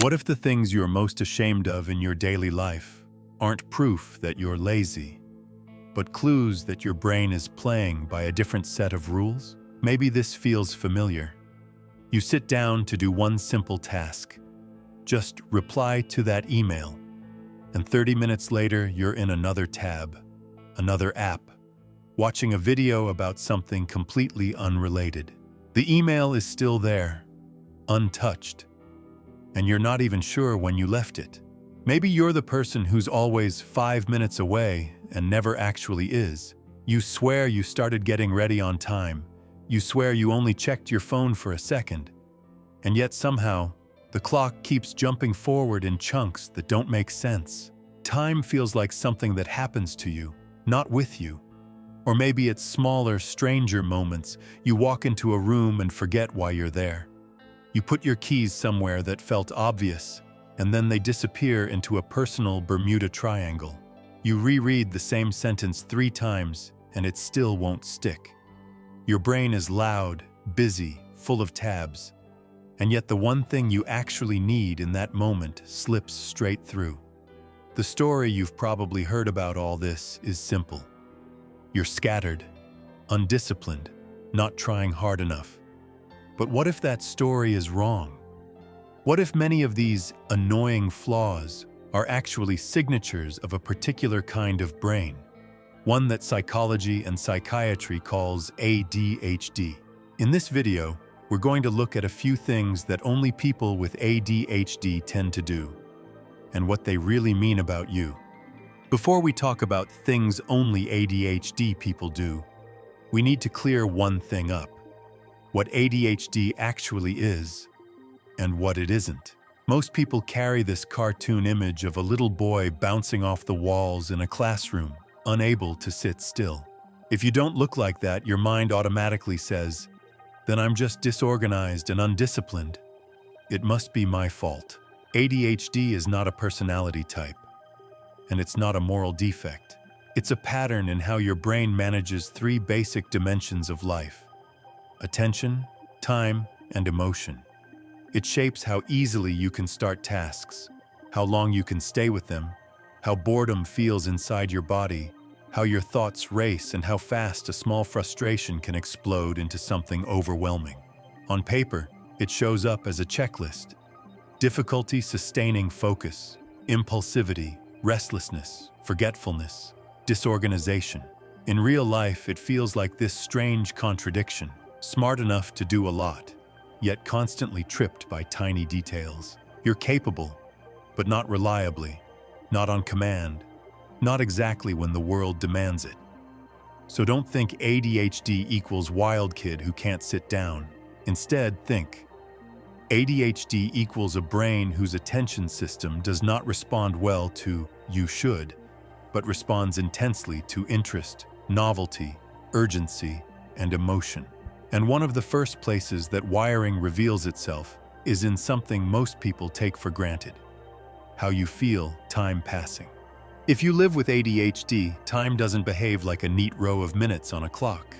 What if the things you're most ashamed of in your daily life aren't proof that you're lazy, but clues that your brain is playing by a different set of rules? Maybe this feels familiar. You sit down to do one simple task. Just reply to that email. And 30 minutes later, you're in another tab, another app, watching a video about something completely unrelated. The email is still there, untouched, and you're not even sure when you left it. Maybe you're the person who's always 5 minutes away and never actually is. You swear you started getting ready on time. You swear you only checked your phone for a second. And yet somehow, the clock keeps jumping forward in chunks that don't make sense. Time feels like something that happens to you, not with you. Or maybe it's smaller, stranger moments. You walk into a room and forget why you're there. You put your keys somewhere that felt obvious, and then they disappear into a personal Bermuda Triangle. You reread the same sentence 3 times, and it still won't stick. Your brain is loud, busy, full of tabs. And yet the one thing you actually need in that moment slips straight through. The story you've probably heard about all this is simple. You're scattered, undisciplined, not trying hard enough. But what if that story is wrong? What if many of these annoying flaws are actually signatures of a particular kind of brain? One that psychology and psychiatry calls ADHD. In this video, we're going to look at a few things that only people with ADHD tend to do, and what they really mean about you. Before we talk about things only ADHD people do, we need to clear one thing up: what ADHD actually is and what it isn't. Most people carry this cartoon image of a little boy bouncing off the walls in a classroom, unable to sit still. If you don't look like that, your mind automatically says, "Then I'm just disorganized and undisciplined. It must be my fault." ADHD is not a personality type, and it's not a moral defect. It's a pattern in how your brain manages 3 basic dimensions of life: attention, time, and emotion. It shapes how easily you can start tasks, how long you can stay with them, how boredom feels inside your body, how your thoughts race, and how fast a small frustration can explode into something overwhelming. On paper, it shows up as a checklist: difficulty sustaining focus, impulsivity, restlessness, forgetfulness, disorganization. In real life, it feels like this strange contradiction: smart enough to do a lot, yet constantly tripped by tiny details. You're capable, but not reliably, not on command, not exactly when the world demands it. So don't think ADHD equals wild kid who can't sit down. Instead, think ADHD equals a brain whose attention system does not respond well to "you should," but responds intensely to interest, novelty, urgency, and emotion. And one of the first places that wiring reveals itself is in something most people take for granted: how you feel time passing. If you live with ADHD, time doesn't behave like a neat row of minutes on a clock.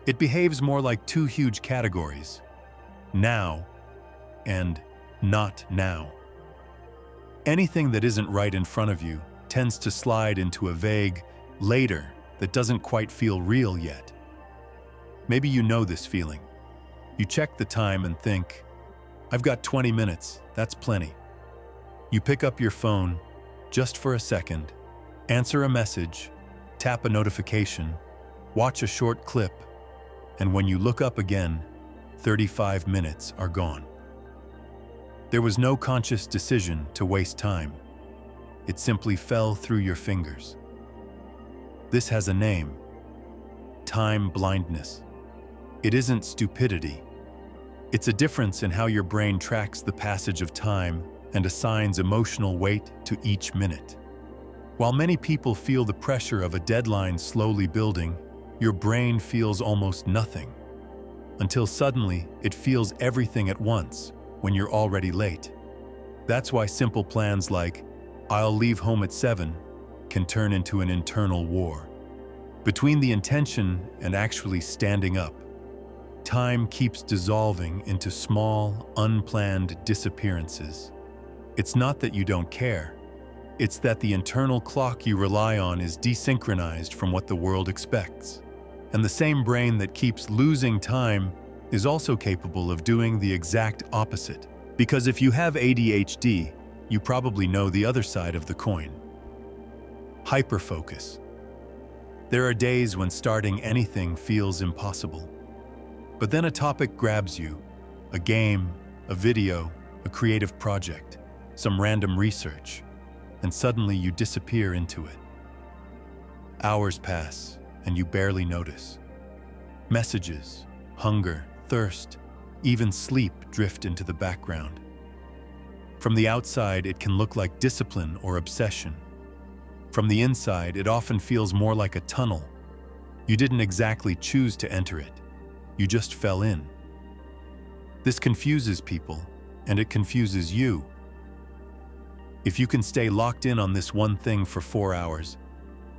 It behaves more like 2 huge categories: now and not now. Anything that isn't right in front of you tends to slide into a vague later that doesn't quite feel real yet. Maybe you know this feeling. You check the time and think, "I've got 20 minutes, that's plenty." You pick up your phone just for a second, answer a message, tap a notification, watch a short clip, and when you look up again, 35 minutes are gone. There was no conscious decision to waste time. It simply fell through your fingers. This has a name: time blindness. It isn't stupidity. It's a difference in how your brain tracks the passage of time and assigns emotional weight to each minute. While many people feel the pressure of a deadline slowly building, your brain feels almost nothing, until suddenly it feels everything at once when you're already late. That's why simple plans like "I'll leave home at 7" can turn into an internal war. Between the intention and actually standing up, time keeps dissolving into small, unplanned disappearances. It's not that you don't care. It's that the internal clock you rely on is desynchronized from what the world expects. And the same brain that keeps losing time is also capable of doing the exact opposite. Because if you have ADHD, you probably know the other side of the coin. Hyperfocus. There are days when starting anything feels impossible. But then a topic grabs you, a game, a video, a creative project, some random research, and suddenly you disappear into it. Hours pass, and you barely notice. Messages, hunger, thirst, even sleep drift into the background. From the outside, it can look like discipline or obsession. From the inside, it often feels more like a tunnel. You didn't exactly choose to enter it. You just fell in. This confuses people, and it confuses you. If you can stay locked in on this one thing for 4 hours,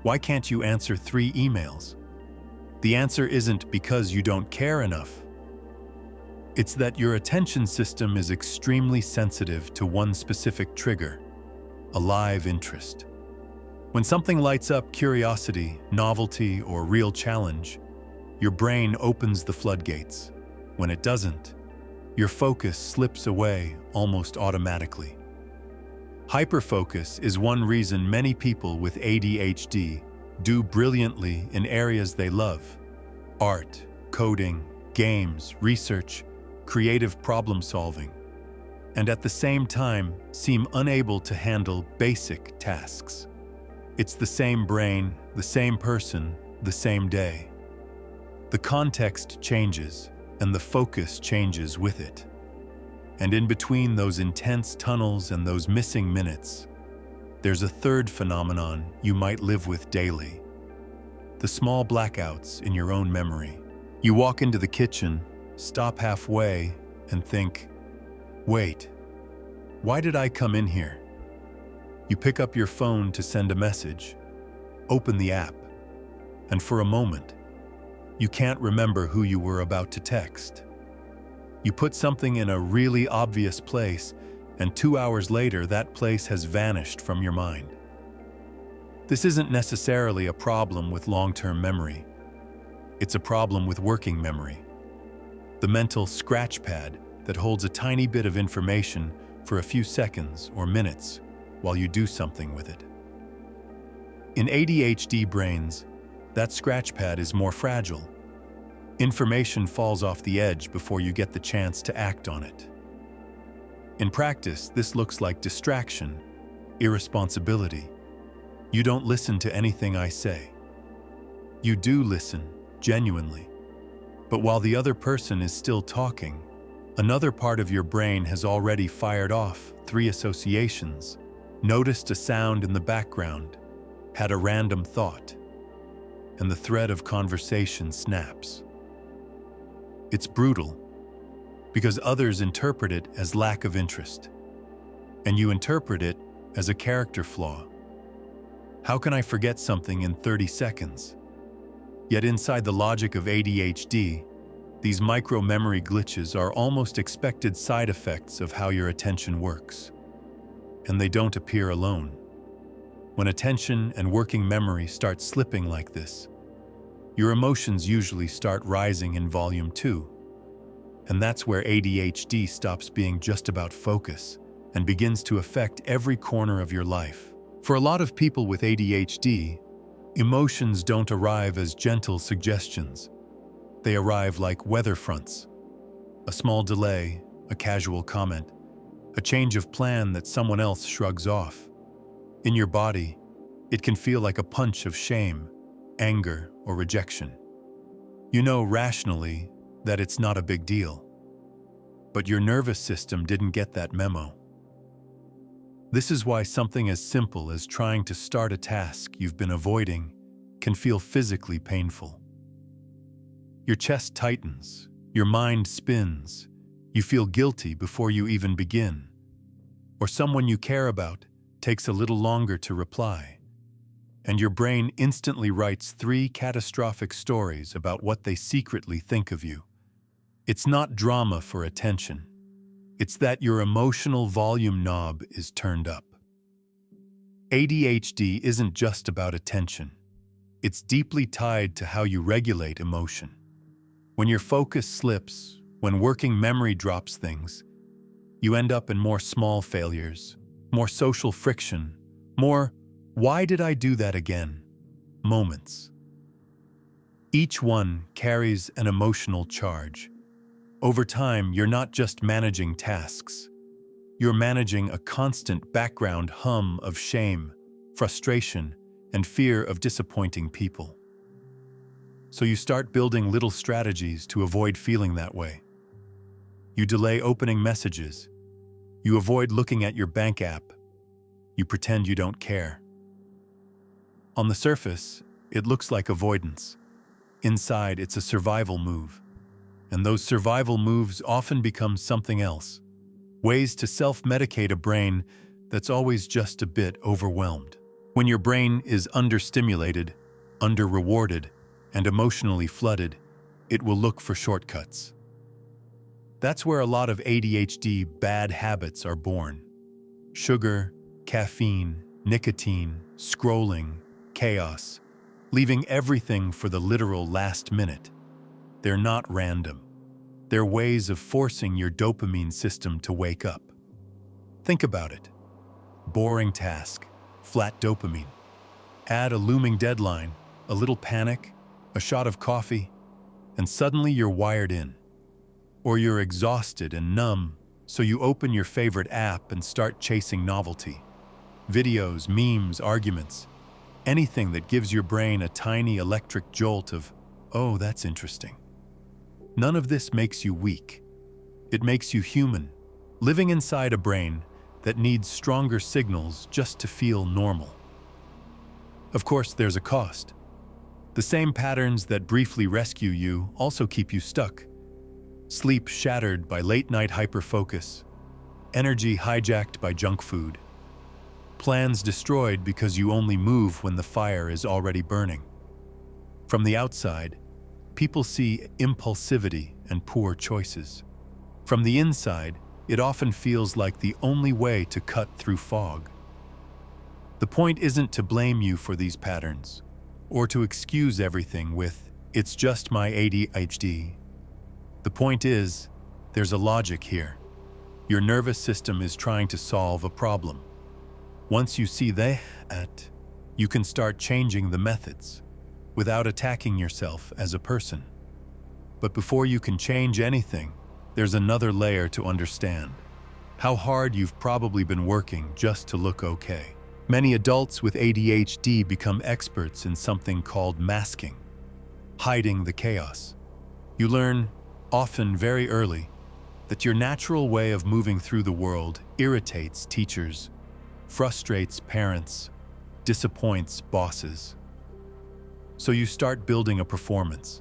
why can't you answer 3 emails? The answer isn't because you don't care enough. It's that your attention system is extremely sensitive to one specific trigger, a live interest. When something lights up curiosity, novelty, or real challenge, your brain opens the floodgates. When it doesn't, your focus slips away almost automatically. Hyperfocus is one reason many people with ADHD do brilliantly in areas they love: art, coding, games, research, creative problem solving, and at the same time seem unable to handle basic tasks. It's the same brain, the same person, the same day. The context changes, and the focus changes with it. And in between those intense tunnels and those missing minutes, there's a third phenomenon you might live with daily: the small blackouts in your own memory. You walk into the kitchen, stop halfway, and think, wait, why did I come in here? You pick up your phone to send a message, open the app, and for a moment, you can't remember who you were about to text. You put something in a really obvious place, and 2 hours later, that place has vanished from your mind. This isn't necessarily a problem with long-term memory. It's a problem with working memory, the mental scratch pad that holds a tiny bit of information for a few seconds or minutes while you do something with it. In ADHD brains, that scratch pad is more fragile. Information falls off the edge before you get the chance to act on it. In practice, this looks like distraction, irresponsibility. You don't listen to anything I say. You do listen, genuinely. But while the other person is still talking, another part of your brain has already fired off 3 associations, noticed a sound in the background, had a random thought, and the thread of conversation snaps. It's brutal, because others interpret it as lack of interest, and you interpret it as a character flaw. How can I forget something in 30 seconds? Yet inside the logic of ADHD, these micro-memory glitches are almost expected side effects of how your attention works. And they don't appear alone. When attention and working memory start slipping like this, your emotions usually start rising in volume too. And that's where ADHD stops being just about focus and begins to affect every corner of your life. For a lot of people with ADHD, emotions don't arrive as gentle suggestions. They arrive like weather fronts. A small delay, a casual comment, a change of plan that someone else shrugs off. In your body, it can feel like a punch of shame, anger, or rejection. You know rationally that it's not a big deal, but your nervous system didn't get that memo. This is why something as simple as trying to start a task you've been avoiding can feel physically painful. Your chest tightens, your mind spins, you feel guilty before you even begin. Or someone you care about takes a little longer to reply, and your brain instantly writes 3 catastrophic stories about what they secretly think of you. It's not drama for attention. It's that your emotional volume knob is turned up. ADHD isn't just about attention. It's deeply tied to how you regulate emotion. When your focus slips, when working memory drops things, you end up in more small failures, more social friction, more "why did I do that again?" moments. Each one carries an emotional charge. Over time, you're not just managing tasks. You're managing a constant background hum of shame, frustration, and fear of disappointing people. So you start building little strategies to avoid feeling that way. You delay opening messages. You avoid looking at your bank app. You pretend you don't care. On the surface, it looks like avoidance. Inside, it's a survival move. And those survival moves often become something else. Ways to self-medicate a brain that's always just a bit overwhelmed. When your brain is understimulated, under-rewarded, and emotionally flooded, it will look for shortcuts. That's where a lot of ADHD bad habits are born. Sugar, caffeine, nicotine, scrolling, chaos, leaving everything for the literal last minute. They're not random. They're ways of forcing your dopamine system to wake up. Think about it. Boring task, flat dopamine. Add a looming deadline, a little panic, a shot of coffee, and suddenly you're wired in. Or you're exhausted and numb, so you open your favorite app and start chasing novelty. Videos, memes, arguments, anything that gives your brain a tiny electric jolt of, "Oh, that's interesting." None of this makes you weak. It makes you human, living inside a brain that needs stronger signals just to feel normal. Of course, there's a cost. The same patterns that briefly rescue you also keep you stuck. Sleep shattered by late-night hyperfocus, energy hijacked by junk food, plans destroyed because you only move when the fire is already burning. From the outside, people see impulsivity and poor choices. From the inside, it often feels like the only way to cut through fog. The point isn't to blame you for these patterns, or to excuse everything with, "It's just my ADHD." The point is, there's a logic here. Your nervous system is trying to solve a problem. Once you see that, you can start changing the methods without attacking yourself as a person. But before you can change anything, there's another layer to understand. How hard you've probably been working just to look okay. Many adults with ADHD become experts in something called masking, hiding the chaos. You learn, often very early, that your natural way of moving through the world irritates teachers, frustrates parents, disappoints bosses. So you start building a performance.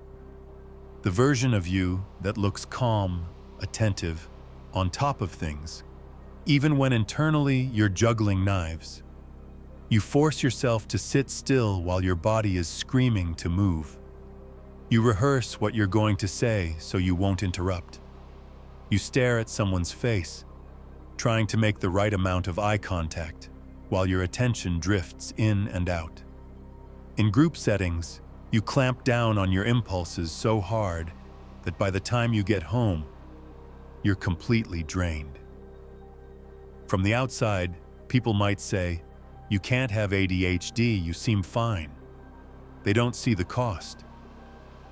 The version of you that looks calm, attentive, on top of things, even when internally you're juggling knives. You force yourself to sit still while your body is screaming to move. You rehearse what you're going to say so you won't interrupt. You stare at someone's face, trying to make the right amount of eye contact, while your attention drifts in and out. In group settings, you clamp down on your impulses so hard that by the time you get home, you're completely drained. From the outside, people might say, "You can't have ADHD, you seem fine." They don't see the cost.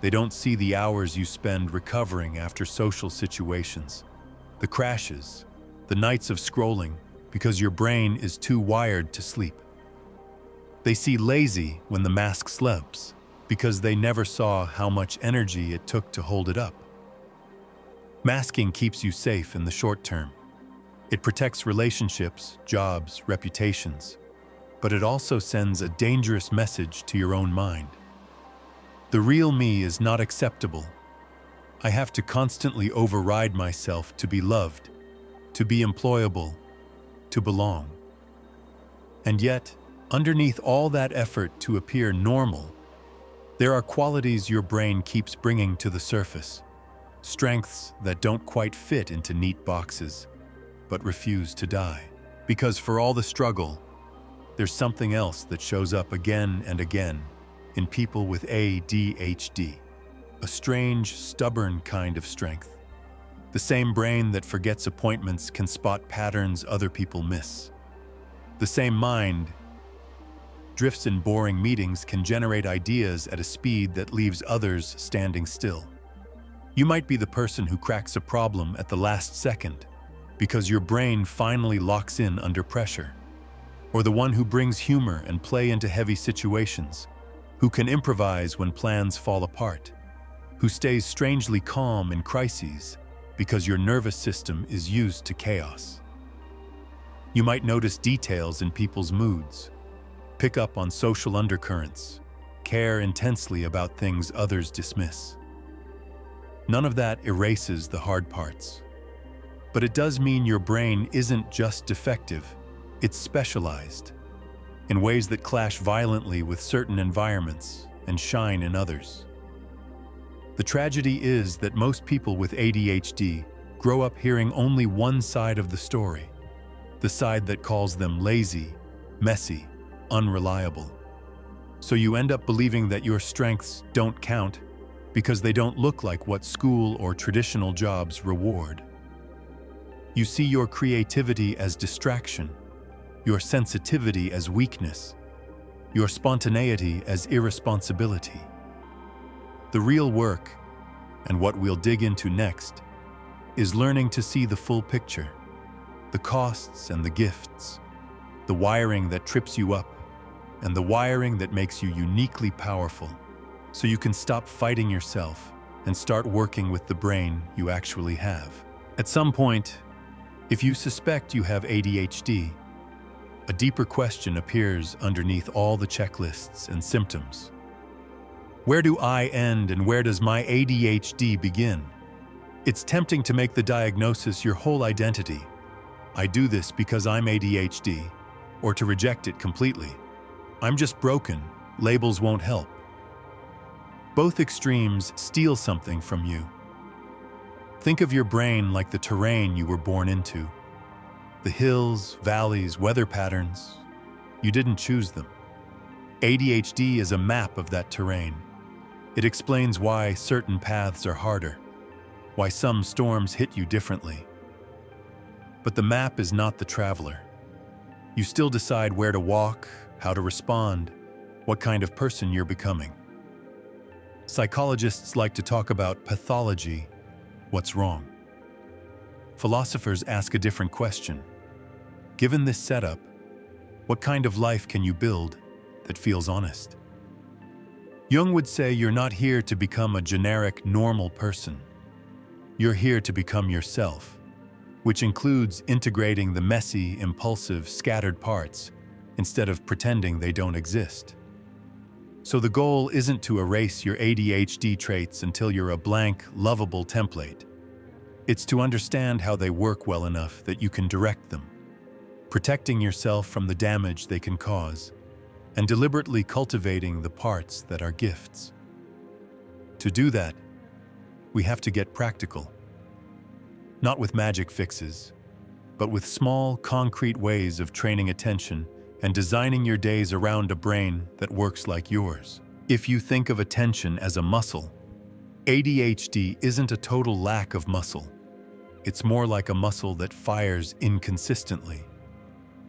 They don't see the hours you spend recovering after social situations, the crashes, the nights of scrolling because your brain is too wired to sleep. They see lazy when the mask slips because they never saw how much energy it took to hold it up. Masking keeps you safe in the short term. It protects relationships, jobs, reputations, but it also sends a dangerous message to your own mind. The real me is not acceptable. I have to constantly override myself to be loved, to be employable, to belong. And yet, underneath all that effort to appear normal, there are qualities your brain keeps bringing to the surface, strengths that don't quite fit into neat boxes, but refuse to die. Because for all the struggle, there's something else that shows up again and again in people with ADHD. A strange, stubborn kind of strength. The same brain that forgets appointments can spot patterns other people miss. The same mind drifts in boring meetings can generate ideas at a speed that leaves others standing still. You might be the person who cracks a problem at the last second because your brain finally locks in under pressure, or the one who brings humor and play into heavy situations, who can improvise when plans fall apart, who stays strangely calm in crises because your nervous system is used to chaos. You might notice details in people's moods, pick up on social undercurrents, care intensely about things others dismiss. None of that erases the hard parts. But it does mean your brain isn't just defective, it's specialized in ways that clash violently with certain environments and shine in others. The tragedy is that most people with ADHD grow up hearing only one side of the story, the side that calls them lazy, messy, unreliable. So you end up believing that your strengths don't count because they don't look like what school or traditional jobs reward. You see your creativity as distraction, your sensitivity as weakness, your spontaneity as irresponsibility. The real work, and what we'll dig into next, is learning to see the full picture, the costs and the gifts, the wiring that trips you up, and the wiring that makes you uniquely powerful, so you can stop fighting yourself and start working with the brain you actually have. At some point, if you suspect you have ADHD, a deeper question appears underneath all the checklists and symptoms. Where do I end and where does my ADHD begin? It's tempting to make the diagnosis your whole identity. I do this because I'm ADHD, or to reject it completely. I'm just broken, labels won't help. Both extremes steal something from you. Think of your brain like the terrain you were born into. The hills, valleys, weather patterns, you didn't choose them. ADHD is a map of that terrain. It explains why certain paths are harder, why some storms hit you differently. But the map is not the traveler. You still decide where to walk, how to respond, what kind of person you're becoming. Psychologists like to talk about pathology, what's wrong. Philosophers ask a different question. Given this setup, what kind of life can you build that feels honest? Jung would say you're not here to become a generic, normal person. You're here to become yourself, which includes integrating the messy, impulsive, scattered parts instead of pretending they don't exist. So the goal isn't to erase your ADHD traits until you're a blank, lovable template. It's to understand how they work well enough that you can direct them, protecting yourself from the damage they can cause, and deliberately cultivating the parts that are gifts. To do that, we have to get practical. Not with magic fixes, but with small, concrete ways of training attention and designing your days around a brain that works like yours. If you think of attention as a muscle, ADHD isn't a total lack of muscle. It's more like a muscle that fires inconsistently.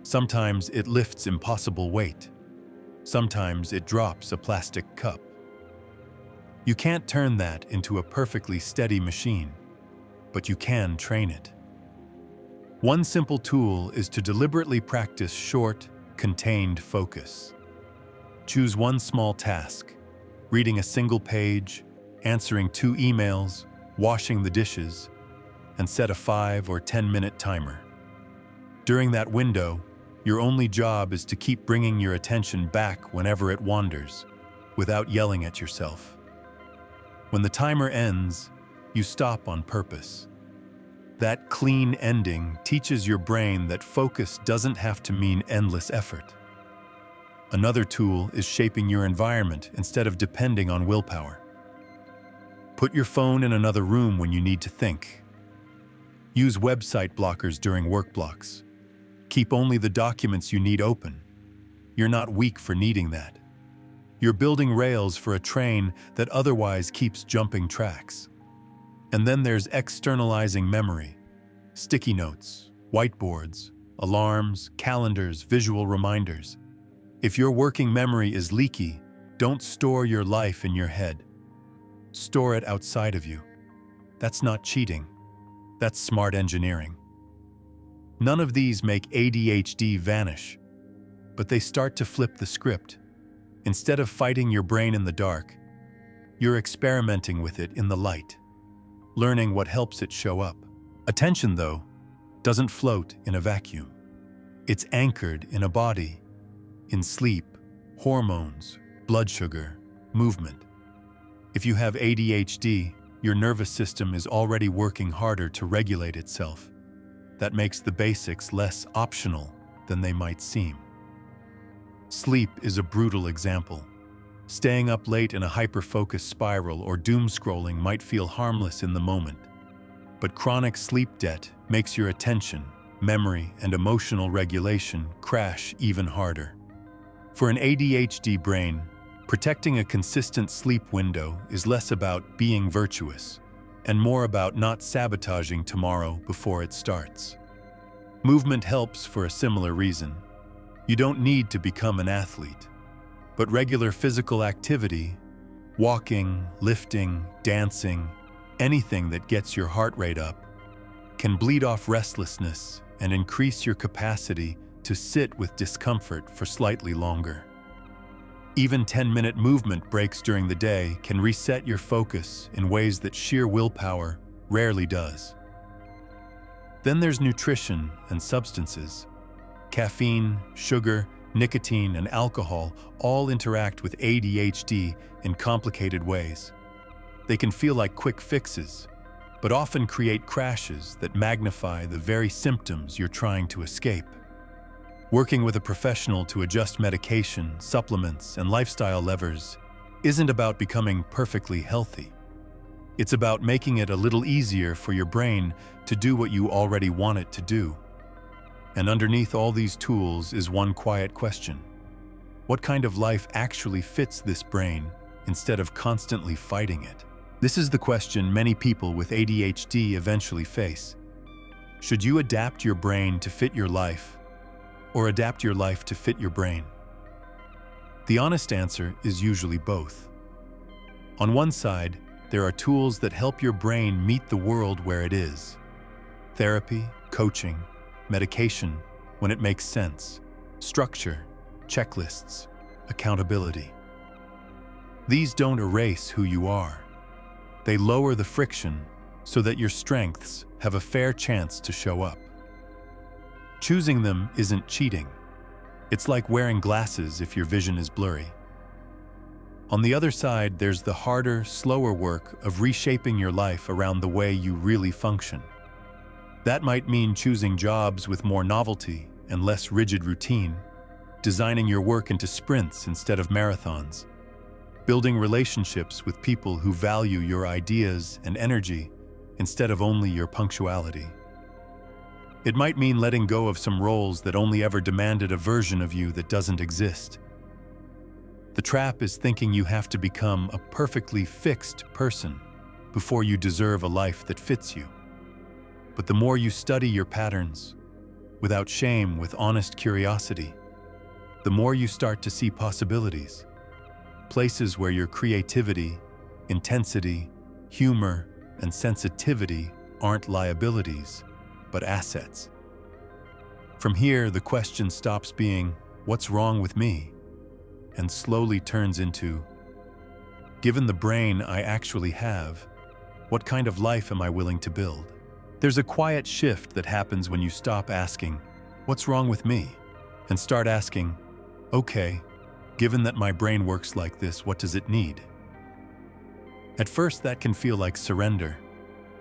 Sometimes it lifts impossible weight. Sometimes it drops a plastic cup. You can't turn that into a perfectly steady machine, but you can train it. One simple tool is to deliberately practice short, contained focus. Choose one small task, reading a single page, answering 2 emails, washing the dishes, and set a 5 or 10-minute timer. During that window, your only job is to keep bringing your attention back whenever it wanders, without yelling at yourself. When the timer ends, you stop on purpose. That clean ending teaches your brain that focus doesn't have to mean endless effort. Another tool is shaping your environment instead of depending on willpower. Put your phone in another room when you need to think. Use website blockers during work blocks. Keep only the documents you need open. You're not weak for needing that. You're building rails for a train that otherwise keeps jumping tracks. And then there's externalizing memory. Sticky notes, whiteboards, alarms, calendars, visual reminders. If your working memory is leaky, don't store your life in your head. Store it outside of you. That's not cheating. That's smart engineering. None of these make ADHD vanish, but they start to flip the script. Instead of fighting your brain in the dark, you're experimenting with it in the light, learning what helps it show up. Attention, though, doesn't float in a vacuum. It's anchored in a body, in sleep, hormones, blood sugar, movement. If you have ADHD, your nervous system is already working harder to regulate itself. That makes the basics less optional than they might seem. Sleep is a brutal example. Staying up late in a hyperfocus spiral or doom scrolling might feel harmless in the moment. But chronic sleep debt makes your attention, memory, and emotional regulation crash even harder. For an ADHD brain, protecting a consistent sleep window is less about being virtuous and more about not sabotaging tomorrow before it starts. Movement helps for a similar reason. You don't need to become an athlete, but regular physical activity, walking, lifting, dancing, anything that gets your heart rate up, can bleed off restlessness and increase your capacity to sit with discomfort for slightly longer. Even 10-minute movement breaks during the day can reset your focus in ways that sheer willpower rarely does. Then there's nutrition and substances. Caffeine, sugar, nicotine, and alcohol all interact with ADHD in complicated ways. They can feel like quick fixes, but often create crashes that magnify the very symptoms you're trying to escape. Working with a professional to adjust medication, supplements, and lifestyle levers isn't about becoming perfectly healthy. It's about making it a little easier for your brain to do what you already want it to do. And underneath all these tools is one quiet question. What kind of life actually fits this brain instead of constantly fighting it? This is the question many people with ADHD eventually face. Should you adapt your brain to fit your life, or adapt your life to fit your brain? The honest answer is usually both. On one side, there are tools that help your brain meet the world where it is. Therapy, coaching, medication when it makes sense, structure, checklists, accountability. These don't erase who you are. They lower the friction so that your strengths have a fair chance to show up. Choosing them isn't cheating. It's like wearing glasses if your vision is blurry. On the other side, there's the harder, slower work of reshaping your life around the way you really function. That might mean choosing jobs with more novelty and less rigid routine, designing your work into sprints instead of marathons, building relationships with people who value your ideas and energy instead of only your punctuality. It might mean letting go of some roles that only ever demanded a version of you that doesn't exist. The trap is thinking you have to become a perfectly fixed person before you deserve a life that fits you. But the more you study your patterns, without shame, with honest curiosity, the more you start to see possibilities, places where your creativity, intensity, humor, and sensitivity aren't liabilities, but assets. From here, the question stops being, "What's wrong with me?" and slowly turns into, "Given the brain I actually have, what kind of life am I willing to build?" There's a quiet shift that happens when you stop asking, "What's wrong with me?" and start asking, "Okay, given that my brain works like this, what does it need?" At first, that can feel like surrender,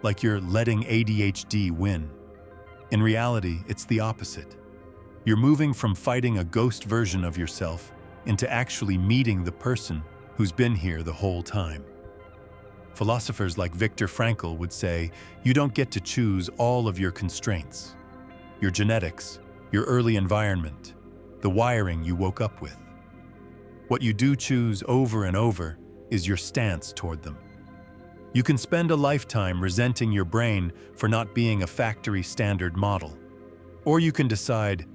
like you're letting ADHD win. In reality, it's the opposite. You're moving from fighting a ghost version of yourself into actually meeting the person who's been here the whole time. Philosophers like Viktor Frankl would say, you don't get to choose all of your constraints. Your genetics, your early environment, the wiring you woke up with. What you do choose over and over is your stance toward them. You can spend a lifetime resenting your brain for not being a factory standard model. Or you can decide,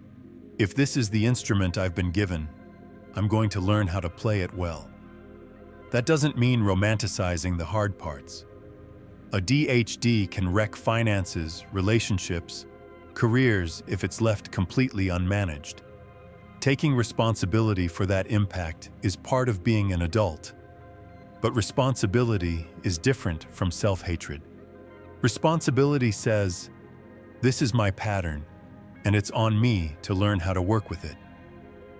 if this is the instrument I've been given, I'm going to learn how to play it well. That doesn't mean romanticizing the hard parts. ADHD can wreck finances, relationships, careers if it's left completely unmanaged. Taking responsibility for that impact is part of being an adult. But responsibility is different from self-hatred. Responsibility says, this is my pattern, and it's on me to learn how to work with it.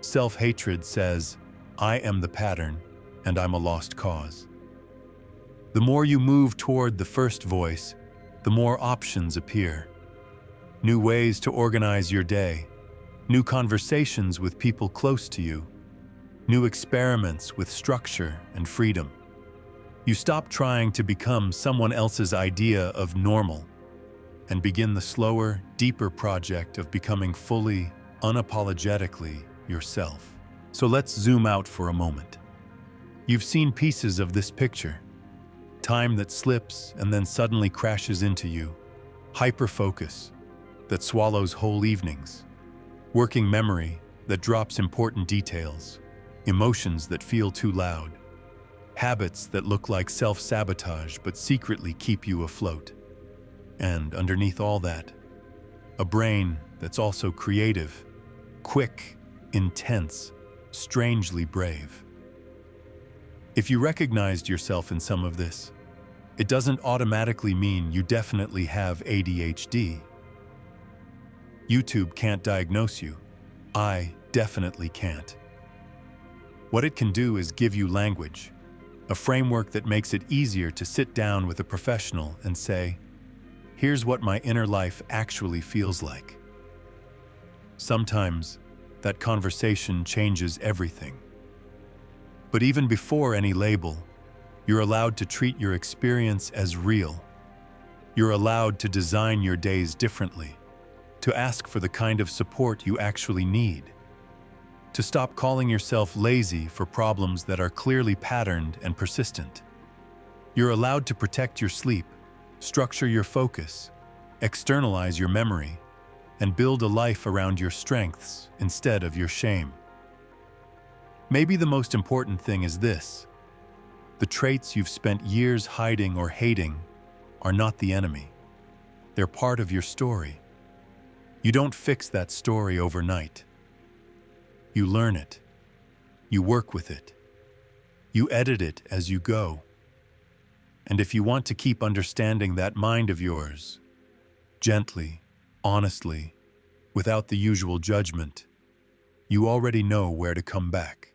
Self-hatred says, I am the pattern, and I'm a lost cause. The more you move toward the first voice, the more options appear. New ways to organize your day, new conversations with people close to you, new experiments with structure and freedom. You stop trying to become someone else's idea of normal and begin the slower, deeper project of becoming fully, unapologetically yourself. So let's zoom out for a moment. You've seen pieces of this picture. Time that slips and then suddenly crashes into you. Hyperfocus that swallows whole evenings. Working memory that drops important details. Emotions that feel too loud. Habits that look like self-sabotage but secretly keep you afloat. And underneath all that, a brain that's also creative, quick, intense, strangely brave. If you recognized yourself in some of this, it doesn't automatically mean you definitely have ADHD. YouTube can't diagnose you. I definitely can't. What it can do is give you language, a framework that makes it easier to sit down with a professional and say, here's what my inner life actually feels like. Sometimes, that conversation changes everything. But even before any label, you're allowed to treat your experience as real. You're allowed to design your days differently, to ask for the kind of support you actually need, to stop calling yourself lazy for problems that are clearly patterned and persistent. You're allowed to protect your sleep, structure your focus, externalize your memory, and build a life around your strengths instead of your shame. Maybe the most important thing is this: the traits you've spent years hiding or hating are not the enemy. They're part of your story. You don't fix that story overnight. You learn it. You work with it. You edit it as you go. And if you want to keep understanding that mind of yours, gently, honestly, without the usual judgment, you already know where to come back.